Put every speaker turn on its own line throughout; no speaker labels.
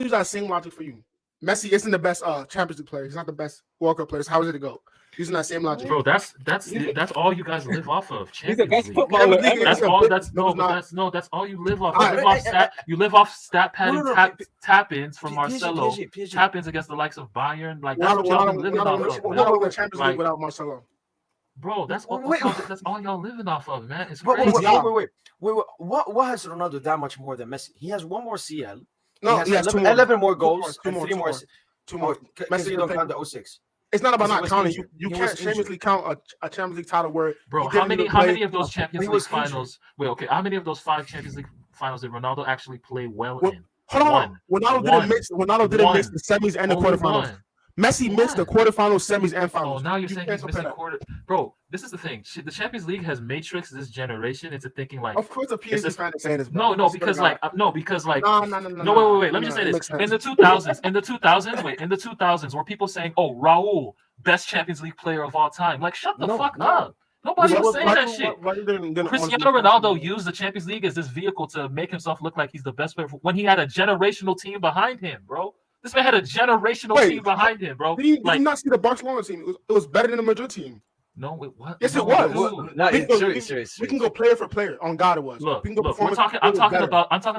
use that same logic for you. Messi isn't the best Champions League player. He's not the best World Cup player. How is it to go? Using that same logic,
bro. That's all you guys live off of.
He's the best
Champions League.
footballer ever.
That's all. That's all you live off. You live off stat padding tap-ins from Marcelo. Tap-ins against the likes of Bayern. Like that's what y'all been living off of.
We're not the Champions League without Marcelo.
Bro, that's all y'all living off of, man. It's
Wait,
crazy.
What has Ronaldo that much more than Messi? He has one more CL.
No,
he has 11 more goals,
two more.
Messi, you don't count the 06.
It's not about not counting. You can't shamelessly count a Champions League title where
bro. How many of those Champions League finals? Wait, okay. How many of those 5 Champions League finals did Ronaldo actually play well in?
Hold on. Ronaldo didn't miss the semis and the quarterfinals. Messi missed the quarterfinals, semis, and finals.
Oh, now you're saying he's missing quarter. Bro, this is the thing. The Champions League has matrixed this generation into thinking like.
Of course, the PSG fan is saying this.
No, because wait. Let me just say this. In the 2000s, were people saying, "Oh, Raul, best Champions League player of all time"? Like, shut the fuck up. Nobody was saying that shit. Cristiano Ronaldo used the Champions League as this vehicle to make himself look like he's the best player when he had a generational team behind him, bro. This man had a generational team behind him, bro.
Did you not see the Barcelona team? It was better than the Madrid team.
No, wait, what?
Yes, it was.
Serious.
We can go player for player. On God, it was.
Look, I'm talking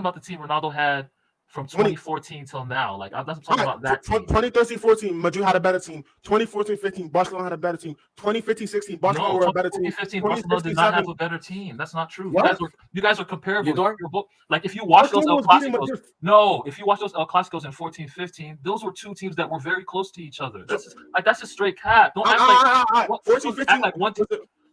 about the team Ronaldo had from 2014 till now. Like I'm talking about that team.
2013-14, Madrid had a better team. 2014-15, Barcelona had a better team. 2015-16, Barcelona were a better team.
2015, Barcelona did not have a better team. That's not true. You guys are comparable. Like if you watch those El Clásicos, if you watch those El Clásicos in 14-15, those were 2 teams that were very close to each other. That's just straight cap. Don't act like one team.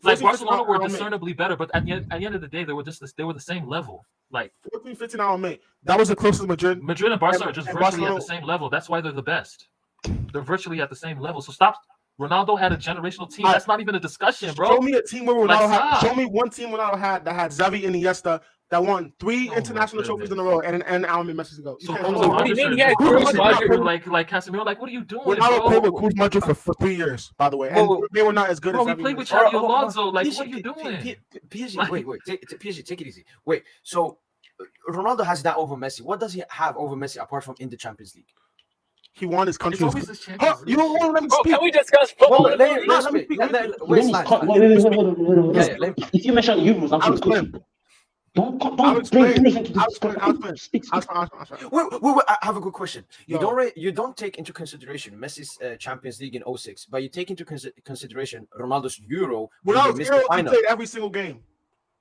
Like Barcelona were discernibly better, but at the end of the day, they were the same level. Like
14-15, I'll admit that was the closest Madrid.
Madrid and Barca are just virtually at the same level. That's why they're the best. They're virtually at the same level. So stop. Ronaldo had a generational team. That's not even a discussion, bro.
Show me a team where Ronaldo had. Show me one team Ronaldo had that had Xavi and Iniesta that won 3 international trophies in a row and Alvin Messi go.
So like Casemiro, like what are you doing?
Ronaldo played with Cruz Madrid for 3 years, by the way, and they were not as good as
Xavi. We played with Xavi Alonso. Like what are you doing?
PSG, wait, PSG, take it easy. Wait, so Ronaldo has that over Messi. What does he have over Messi apart from in the Champions League?
He won his country.
You don't want to let me speak. Can we discuss football?
Let me speak.
If you mention Euros, I'm going to coach you. Don't blame me.
Wait, I have a good question. You don't take into consideration Messi's Champions League in 06, but you take into consideration Ronaldo's Euro.
Ronaldo's Euro, he played every single game.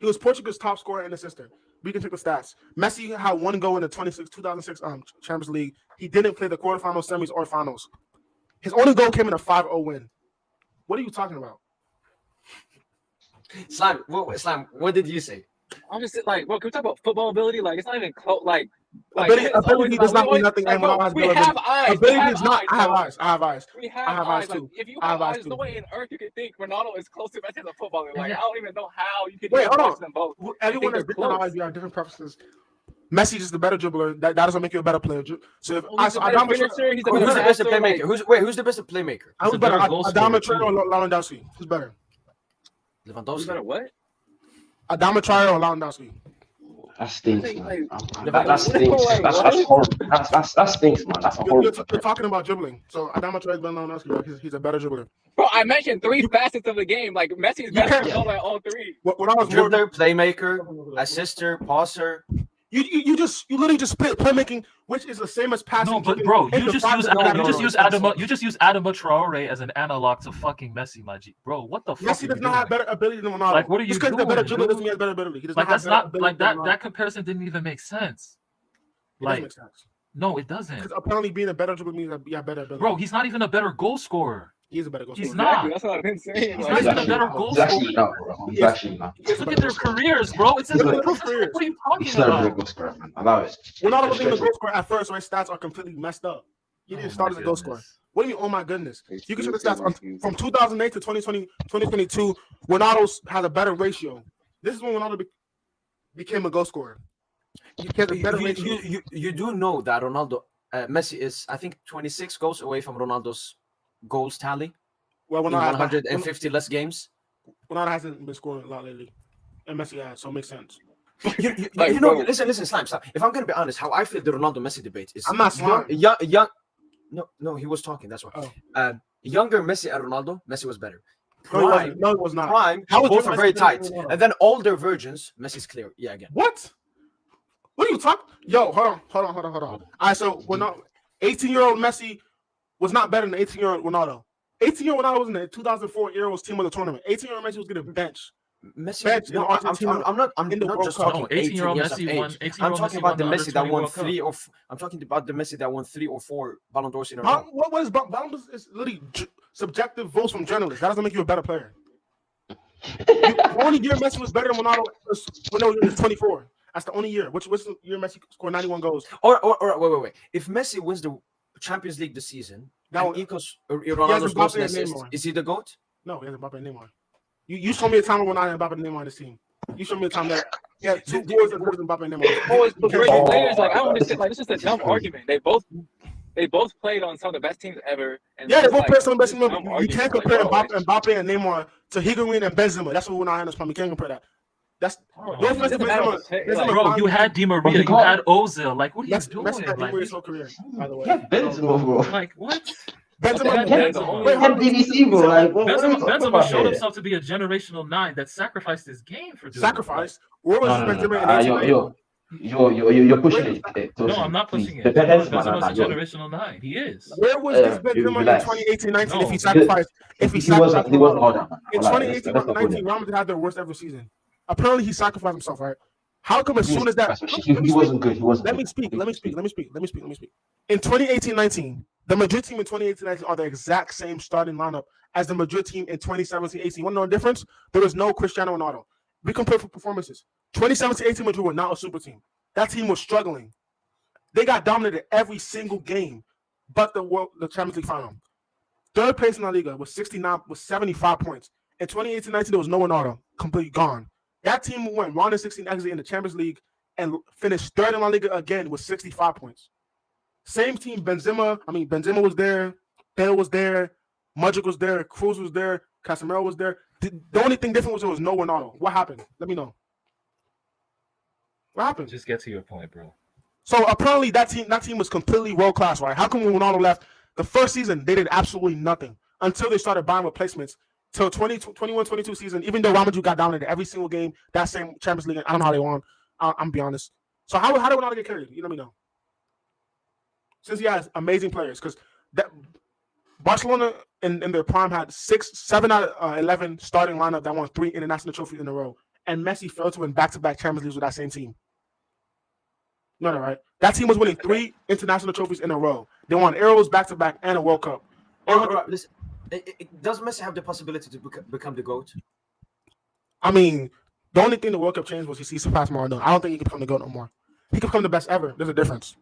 He was Portugal's top scorer and assister. We can check the stats. Messi had 1 goal in the 2006 Champions League. He didn't play the quarterfinals, semis, or finals. His only goal came in a 5-0 win. What are you talking about?
Slime, what did you say?
I'm just like, well, can we talk about football ability? Like, it's not even close.
Ability does not mean nothing.
We have eyes.
Ability is not. I have eyes.
We have eyes too. If you have eyes, no way in earth you could think Ronaldo is close to Messi as a footballer. Like, I don't even know how you could watch them both.
Everyone has different eyes. We have different preferences. Messi is the better dribbler. That doesn't make you a better player. So if
who's the best playmaker? Who's the best playmaker?
Who's better, Adama Traore or Lewandowski? Who's better?
Lewandowski.
Who's better? What?
Adama Traore or Lewandowski?
That stinks, man. That stinks. That's horrible. That stinks, man. That's horrible.
You're talking about dribbling. So Adama Traore is better than Lewandowski. He's a better dribbler.
Bro, I mentioned 3 facets of the game. Like Messi is better at all 3.
When I was
dribbler, playmaker, assister, passer.
You literally just split playmaking, which is the same as passing.
No, but bro, you just use Adama Traore as an analog to fucking Messi, my G. Bro, what the fuck?
Messi does not have better ability than Ronaldo.
Like, what are you doing?
Just because he's a better dribbler doesn't mean he has better ability. He does
like, that's not like that. That comparison didn't even make sense.
Like, make sense.
No, it doesn't.
Because apparently being a better dribbler means that you have better ability.
Bro, he's not even a better goal scorer.
He's a better goal scorer.
He's not.
That's what I've been saying.
He's not even a better goal scorer.
He's actually not.
Look at their careers, bro. It's in their careers. What are you talking about?
Goal scorer, man. Allow it.
Ronaldo wasn't a goal scorer at first. My stats are completely messed up. He didn't start as a goal scorer. What do you mean? Oh my goodness! You can check the stats from 2008 to 2022. Ronaldo has a better ratio. This is when Ronaldo became a goal scorer.
You do know that Messi is, I think, 26 goals away from Ronaldo's goals tally. Well, 150 less games.
Ronaldo hasn't been scoring a lot lately, and Messi has, so it makes sense.
Listen, Slime, stop. If I'm gonna be honest, how I feel the Ronaldo Messi debate is
I'm not smart.
Young. No, he was talking. That's why.
Oh.
Younger Messi and Ronaldo, Messi was better.
No, it was not.
Prime, both are very tight. And then older versions, Messi's clear. Yeah, again.
What? What are you talking? Yo, hold on. All right, so we're not 18-year-old Messi was not better than 18-year-old Ronaldo. 18-year-old Ronaldo was in the 2004 Euros team of the tournament. 18-year-old Messi was getting benched.
Messi, no, I'm not just talking
18-year-old
18
Messi won.
I'm talking about the Messi that won 3
or
I'm talking about the Messi that won 3 or 4 Ballon d'Ors in a row.
What is Ballon d'Ors? Is literally subjective votes from journalists. That doesn't make you a better player. The only year Messi was better than Ronaldo was when he was 24. That's the only year. Which year Messi scored 91 goals?
Or wait. If Messi wins the Champions League this season, that equals Ronaldo's goals and assists, is he the GOAT?
No, he has Mbappe and Neymar. You show me a time when Ronaldo and Mbappe and Neymar on this team. You show me a time that he had 2 goals and Mbappe and Neymar.
Boys, players, like I don't understand. Like it's just a dumb argument. They both played on some of the best teams ever. And
yeah, they both played some of the best teams ever. You can't compare Mbappe and Neymar to Higuain and Benzema. That's what we're not from. You can't compare that. That's
bro. You had Di Maria, you had Ozil. Like, what are you doing?
Messi had Di Maria's whole career, by the way.
Benzema, bro.
Like, what?
Benzema
showed himself to be a generational 9 that sacrificed his game for doing
sacrifice. Where was Benzema in
1890? You're pushing it.
No, I'm not pushing it. Benzema's a generational 9. He is.
Where was this Benzema in 2018-19 if he sacrificed? He wasn't all that. In 2018-19, Real Madrid had their worst ever season. Apparently, he sacrificed himself, right? How come as soon as that
he wasn't good? He wasn't.
Let me speak. In 2018-19, the Madrid team in 2018-19 are the exact same starting lineup as the Madrid team in 2017-18. You want to know the difference? There was no Cristiano Ronaldo. We compare for performances. 2017-18 Madrid were not a super team. That team was struggling. They got dominated every single game, but the Champions League final. Third place in La Liga was 75 points. In 2018-19, there was no Ronaldo, completely gone. That team went 1-16 exit in the Champions League and finished third in La Liga again with 65 points. Same team, Benzema was there, Bale was there, Modric was there, Cruz was there, Casemiro was there. The only thing different was there was no Ronaldo. What happened? Let me know. What happened?
Just get to your point, bro.
So apparently that team was completely world class, right? How come when Ronaldo left the first season they did absolutely nothing until they started buying replacements? Till 21-22 season, even though Real Madrid got dominated every single game, that same Champions League, I don't know how they won. I'm be honest. So how did Ronaldo get carried? You let me know. Since he has amazing players, because that Barcelona in their prime had 7 out of 11 starting lineup that won 3 international trophies in a row, and Messi failed to win back-to-back Champions Leagues with that same team. You know that, right? That team was winning 3 international trophies in a row. They won Euros back-to-back and a World Cup.
Listen. Does Messi have the possibility to become the GOAT?
I mean, the only thing the World Cup changed was he surpassed Maradona. I don't think he can become the GOAT no more. He can become the best ever. There's a difference.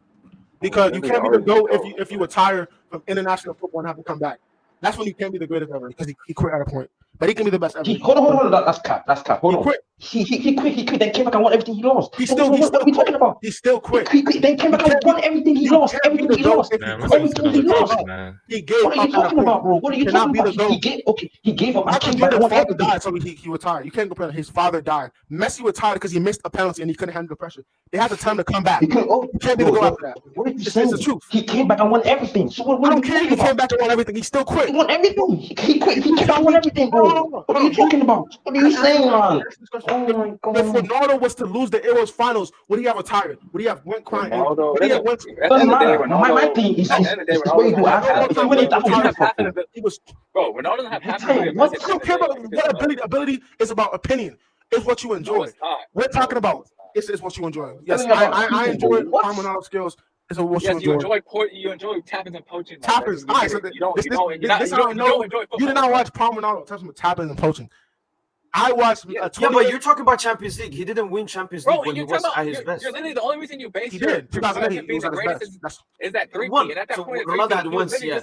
Because you can't be the GOAT if you retire from international football and have to come back. That's when you can't be the greatest ever because he quit at a point. But he can be the best ever.
Hold on. That's cap. Hold on.
Quit.
He quit. Then came back and won everything he lost.
What are we talking about? He still quit.
He then came back and won everything he lost. Everything he lost. Everything he lost.
He gave up.
What are you talking about, bro? What are you talking about? He gave up.
His father died, so he retired. You can't compare. His father died. Messi retired because he missed a penalty and he couldn't handle the pressure. They had the time to come back. You can't be the go after that.
What are you saying? It's the truth. He came back and won everything. So what
I don't care. He came back and won everything. He still quit.
He won everything. He quit. He came back and won everything, bro. What are you talking about? What are you saying, man? Oh my God.
If Ronaldo was to lose the Euros finals, would he have retired? Would he have went crying?
Would
he have went? My thing is the way you ask.
He was.
Bro, Ronaldo doesn't have half the
I don't care about what ability. Ability is about opinion. It's what you enjoy. We're talking about it's what you enjoy. Yes, I enjoy Ronaldo's skills. It's what you enjoy.
You enjoy tapping and poaching.
Tappers. All right, so you did not watch Palmer Ronaldo touch with tapping and poaching. I watched.
But you're talking about Champions League. He didn't win Champions League when he was at his best.
You're literally the only reason you base
he did. 2008 he was at his best.
Is that 3-peat, and at that point,
Ronaldo had once. Yeah.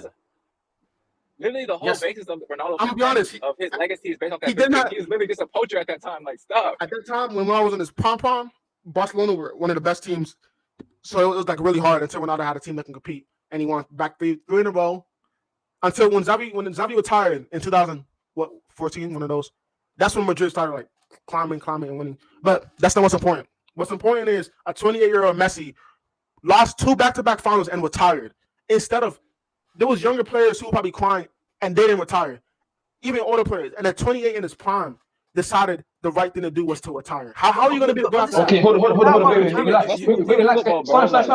Literally, the whole basis of Ronaldo.
I'm gonna be honest.
Of his legacy is based off that. He was literally just a poacher at that time. Like, stop.
At that time, when Ronaldo was in his pom-pom, Barcelona were one of the best teams. So it was like really hard until Ronaldo had a team that can compete, and he won back three in a row. Until when Xavi retired in 2014, one of those. That's when Madrid started like climbing and winning. But that's not what's important. What's important is a 28-year-old Messi lost 2 back-to-back finals and retired. Instead of, there was younger players who were probably crying and they didn't retire. Even older players. And at 28 in his prime, decided the right thing to do was to retire. How are you going to be?
Okay, hold on. Wait, relax. Relax.
Like, there's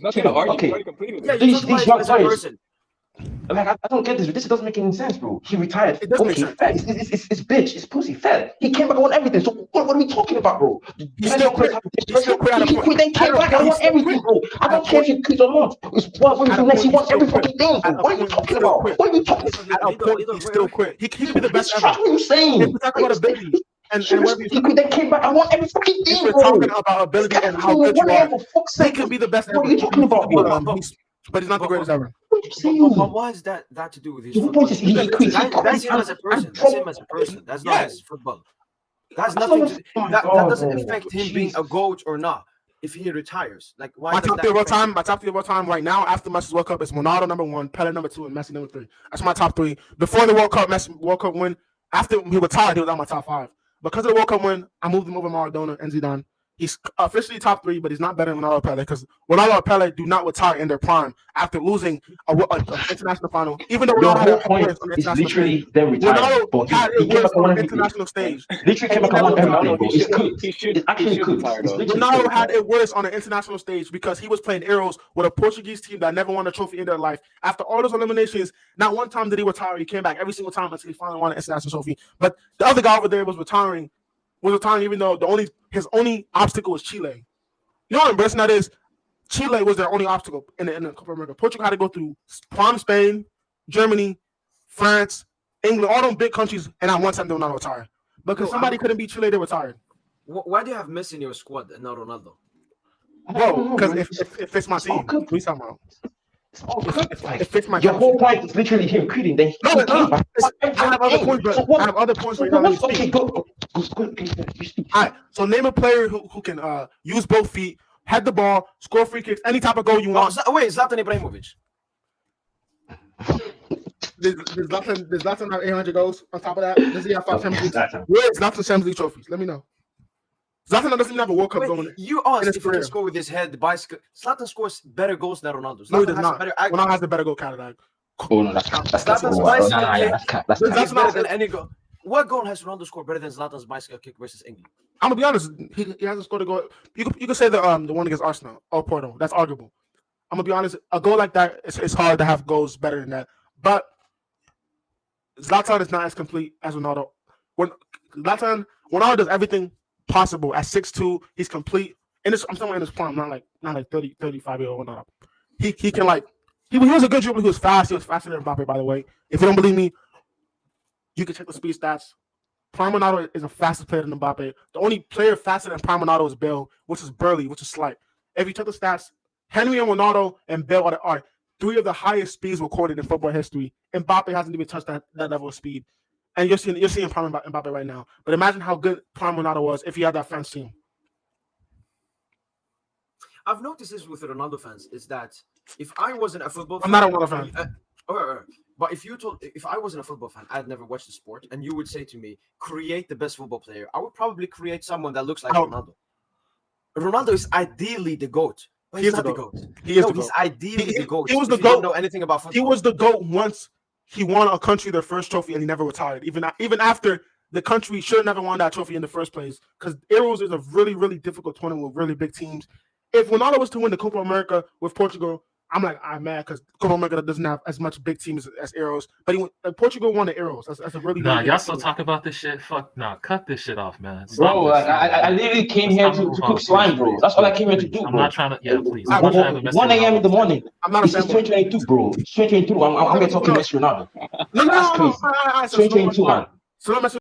nothing to argue.
Okay. These young players. Like, I don't get this. This doesn't make any sense, bro. He retired.
It doesn't make sense.
It's bitch. It's pussy. Fed. He came back. I want everything. So what are we talking about, bro?
He still quit.
Then came back. I want everything, bro. I don't care if he quits or not. It's what next. He wants every fucking thing, bro. What are you talking about? What are you talking about?
At a point, he still quit. He could be the best ever.
What are you saying?
If we're talking about ability, and
then came back. I want every fucking thing,
we're
bro.
talking about ability and how good you are, he could be the best ever.
What are you talking about, bro?
But he's not the greatest ever.
But why is that to do with his football? That's him as a person. That's him as a person. That's not his football. That's nothing. That doesn't affect him being a GOAT or not. If he retires, like why?
My top 3 of all time right now after Messi's World Cup is Ronaldo number 1, Pele number 2, and Messi number 3. That's my top 3. Before the World Cup, Messi World Cup win. After he retired, he was on my top 5. Because of the World Cup win, I moved him over Maradona and Zidane. He's officially top 3, but he's not better than Ronaldo or Pele because Ronaldo and Pele do not retire in their prime after losing an international final. Even though Ronaldo had a point
is literally them retiring.
Ronaldo had it worse on the international stage.
Literally came back and won everything, bro. It's actually cooked.
Ronaldo had it worse on the international stage because he was playing Euros with a Portuguese team that never won a trophy in their life. After all those eliminations, not one time did he retire. He came back every single time until he finally won an international trophy. But the other guy over there was retiring even though his only obstacle was Chile. You know how embarrassing that is? Chile was their only obstacle in the Copa America. Portugal had to go through prime Spain, Germany, France, England, all them big countries, and not one time they were not retired. Because somebody couldn't beat Chile, they retired.
Why do you have Messi in your squad and not Ronaldo?
Bro, because if it's my team, what are you talking about? It fits my
your whole point is literally him quitting. Then
I have other points, but I have other points.
Okay, go.
All right. So name a player who can use both feet, head the ball, score free kicks, any type of goal you want.
Wait, Zlatan Ibrahimovic.
Does Zlatan have 800 goals on top of that? Does he have 5 Champions League? Where is Zlatan's Champions League trophies? Let me know. Zlatan doesn't even have a World Cup going.
You asked if he can score with his head, the bicycle. Zlatan scores better goals than Ronaldo.
No, he does not. Ronaldo has a better goal catalog.
Oh no, that's
Zlatan's bicycle
that's
better than any goal. What goal has Ronaldo scored better than Zlatan's bicycle kick versus England?
I'm gonna be honest. He hasn't scored a goal. You could say the one against Arsenal or Porto. That's arguable. I'm gonna be honest. A goal like that, it's hard to have goals better than that. But Zlatan is not as complete as Ronaldo. Ronaldo does everything possible at 6'2". He's complete. I'm talking in his prime, not like 30, 35-year-old Ronaldo. He can he was a good dribbler. He was fast. He was faster than Mbappe, by the way. If you don't believe me, you can check the speed stats. Prime Ronaldo is a faster player than Mbappe. The only player faster than Prime Ronaldo is Bale, which is Burley, which is slight. If you check the stats, Henry and Ronaldo and Bale are 3 of the highest speeds recorded in football history. Mbappe hasn't even touched that level of speed. And you're seeing Prime Mbappe right now. But imagine how good Prime Ronaldo was if he had that French team.
I've noticed this with the Ronaldo fans is that if I wasn't a football
fan, I'm not a Ronaldo fan.
But if I wasn't a football fan, I'd never watched the sport, and you would say to me, create the best football player, I would probably create someone that looks like Ronaldo. Ronaldo is ideally the GOAT. But he's not the GOAT. He's ideally the GOAT.
He was the GOAT.
Don't know anything about football.
He was the GOAT once he won a country their first trophy and he never retired. Even after the country should have never won that trophy in the first place. Because Euros is a really, really difficult tournament with really big teams. If Ronaldo was to win the Copa America with Portugal, I'm mad because Copa America doesn't have as much big teams as Euros. But Portugal won the Euros. That's a really
y'all still talk about this shit? Fuck, cut this shit off, man.
Bro, I literally came here to cook slime, bro. That's all I came here to do, bro.
I'm not trying to. Yeah, please.
1 a.m. in the morning.
I'm not a fan.
It's 2022, bro. It's 2022. I'm gonna talk to Messi Ronaldo.
No.
2022, man.
So